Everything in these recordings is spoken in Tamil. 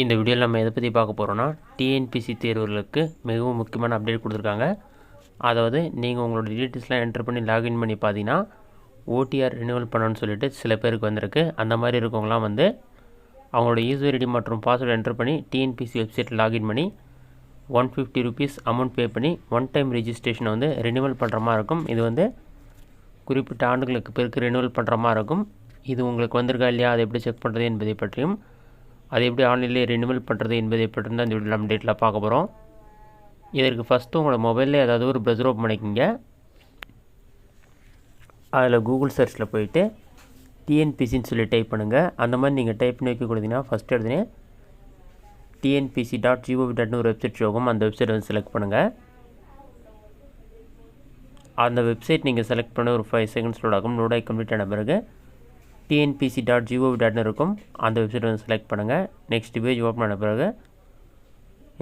இந்த வீடியோவில் நம்ம எதை பற்றி பார்க்க போகிறோன்னா டிஎன்பிசி தேர்வுகளுக்கு மிகவும் முக்கியமான அப்டேட் கொடுத்துருக்காங்க. அதாவது நீங்கள் உங்களோட டீட்டெயில்ஸ்லாம் என்டர் பண்ணி லாகின் பண்ணி பார்த்தீங்கன்னா ஓடிஆர் ரினியூவல் பண்ணணும்னு சொல்லிட்டு சில பேருக்கு வந்திருக்கு. அந்த மாதிரி இருக்கவங்களாம் வந்து அவங்களோட யூசர் ஐடி மற்றும் பாஸ்வேர்டு என்டர் பண்ணி டிஎன்பிசி வெப்சைட்டில் லாகின் பண்ணி 150 rupees அமௌண்ட் பே பண்ணி ஒன் டைம் ரெஜிஸ்ட்ரேஷனை வந்து ரினியூவல் பண்ணுற மாதிரி இருக்கும். இது வந்து குறிப்பிட்ட ஆண்டுகளுக்கு பிறகு ரினியூவல் பண்ணுற மாதிரி இருக்கும். இது உங்களுக்கு வந்திருக்கா இல்லையா, அதை எப்படி செக் பண்ணுறது என்பதை பற்றியும் அதை எப்படி ஆன்லைனில் ரினியூவல் பண்ணுறது என்பதை பற்றி தான் இந்த வீடியோ அப்டேட்டில் பார்க்க போகிறோம். இதற்கு ஃபஸ்ட்டு உங்களோட மொபைலில் ஏதாவது ஒரு ப்ரௌசர் ஓப்பன் பண்ணிக்கிங்க. அதில் கூகுள் சர்ச்சில் போயிட்டு டிஎன்பிசின்னு சொல்லி டைப் பண்ணுங்கள். அந்த மாதிரி நீங்கள் டைப் பண்ணி வைக்க கொடுத்தீங்கன்னா ஃபஸ்ட்டு எடுத்துனே tnpc.gov.in ஒரு வெப்சைட் ஷோகும். அந்த வெப்சைட் வந்து செலக்ட் பண்ணுங்கள். அந்த வெப்சைட் நீங்கள் செலக்ட் பண்ண ஒரு 5 seconds லோட் ஆகும். லோட் ஆகி கம்ப்ளீட் ஆன பிறகு tnpc.gov.in இருக்கும். அந்த வெப்சைட் வந்து செலக்ட் பண்ணுங்கள். நெக்ஸ்ட் பேஜ் ஓப்பன் ஆன பிறகு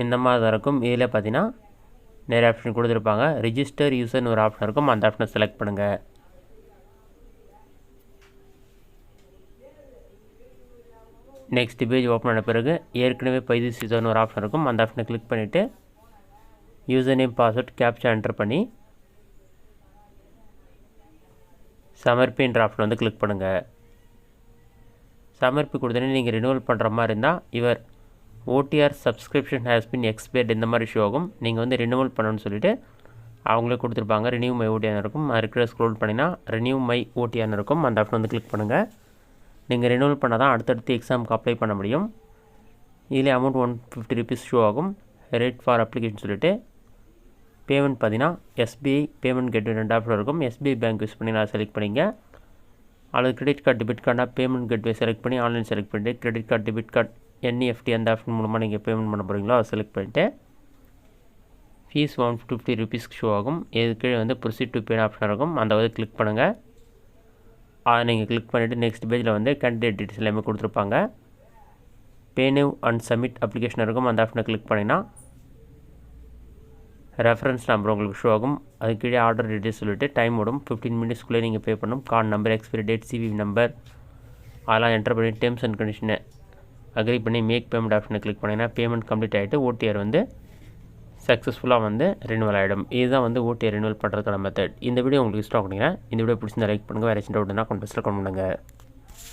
இந்த மாதிரி தான் இருக்கும். இதில் பார்த்தீங்கன்னா நிறைய ஆப்ஷன் கொடுத்துருப்பாங்க. ரிஜிஸ்டர் யூசர்னு ஒரு ஆப்ஷன் இருக்கும். அந்த ஆப்ஷனை செலக்ட் பண்ணுங்கள். நெக்ஸ்ட் பேஜ் ஓப்பன் ஆன பிறகு ஏற்கனவே பைதிஸ் யூசர்னு ஒரு ஆப்ஷன் இருக்கும். அந்த ஆப்ஷனை கிளிக் பண்ணிவிட்டு user name password captcha enter பண்ணி சமர்ப்பின்ற ஆப்ஷன் வந்து கிளிக் பண்ணுங்கள். சமர்ப்பி கொடுத்தோன்னே நீங்கள் ரினியூவல் பண்ணுற மாதிரி இருந்தால் your OTR subscription has been expired இந்த மாதிரி ஷோ ஆகும். நீங்கள் வந்து ரினியூவல் பண்ணணும்னு சொல்லிவிட்டு அவங்களே கொடுத்துருப்பாங்க. ரினியூ மை ஓடிஆர் இருக்கும். அது இருக்கிற ஸ்க்ரோல் பண்ணிங்கன்னா ரினியூ மை ஓடிஆர் இருக்கும். அந்த ஆப்ஷன் வந்து கிளிக் பண்ணுங்கள். நீங்கள் ரினியூவல் பண்ணால் தான் அடுத்தடுத்து எக்ஸாமுக்கு அப்ளை பண்ண முடியும். இதில் அமௌண்ட் 150 rupees ஷோ ஆகும். ரேட் ஃபார் அப்ளிகேஷன் சொல்லிவிட்டு பேமெண்ட் பார்த்தீங்கன்னா எஸ்பிஐ பேமெண்ட் கேட்வே 2 ஆப்ஷன் இருக்கும். எஸ்பிஐ பேங்க் யூஸ் பண்ணி நான் செலக்ட் பண்ணிங்க. அல்லது கிரெடிட் கார்டு டெபிட் கார்டாக பேமெண்ட் கேட்வே செலக்ட் பண்ணி ஆன்லைன் செலக்ட் பண்ணிட்டு credit card debit card NEFT அந்த ஆப்ஷன் மூலமாக நீங்கள் பேமெண்ட் பண்ண போகிறீங்களோ அதை செலக்ட் பண்ணிவிட்டு ஃபீஸ் 150 rupees ஷோ ஆகும். இது கீழே வந்து ப்ரொசீட் டு பே ஆப்ஷன் இருக்கும். அந்த வந்து கிளிக் பண்ணுங்கள். அதை நீங்கள் கிளிக் பண்ணிவிட்டு நெக்ஸ்ட் பேஜில் வந்து கேண்டிடேட் டீட்டெயில்ஸ் எல்லாமே கொடுத்துருப்பாங்க. பே நவ் அண்ட் சப்மிட் அப்ளிகேஷன் இருக்கும். அந்த ஆப்ஷனை கிளிக் பண்ணிங்கன்னா ரெஃபரன்ஸ் நம்பர் உங்களுக்கு ஷோ ஆகும். அது கீழே ஆர்டர் டீட்டெயில்ஸ் சொல்லிவிட்டு டைம் ஓடும். 15 minutesக்குள்ளே நீங்கள் பே பண்ணணும். Card number, expiry date, CV number அதெல்லாம் என்டர் பண்ணி டேர்ம்ஸ் அண்ட் கண்டிஷனை அக்ரி பண்ணி மேக் பேமெண்ட் ஆப்ஷனை கிளிக் பண்ணிங்கன்னா பேமெண்ட் கம்ப்ளீட் ஆகிட்டு ஓடிஆர் வந்து சக்ஸஸ்ஃபுல்லாக வந்து ரினியூவல் ஆகிடும். இதுதான் வந்து ஓடிஆர் ரினியூவல் பண்ணுறதுக்கான மெத்தட். இந்த வீடியோ உங்களுக்கு இஷ்டம் பண்ணிங்கன்னா இந்த வீடியோ பிடிச்சிருந்தா லைக் பண்ணுங்கள். வேறு டவுட்னா கமெண்ட் பாக்ஸில் கமெண்ட் பண்ணுங்கள்.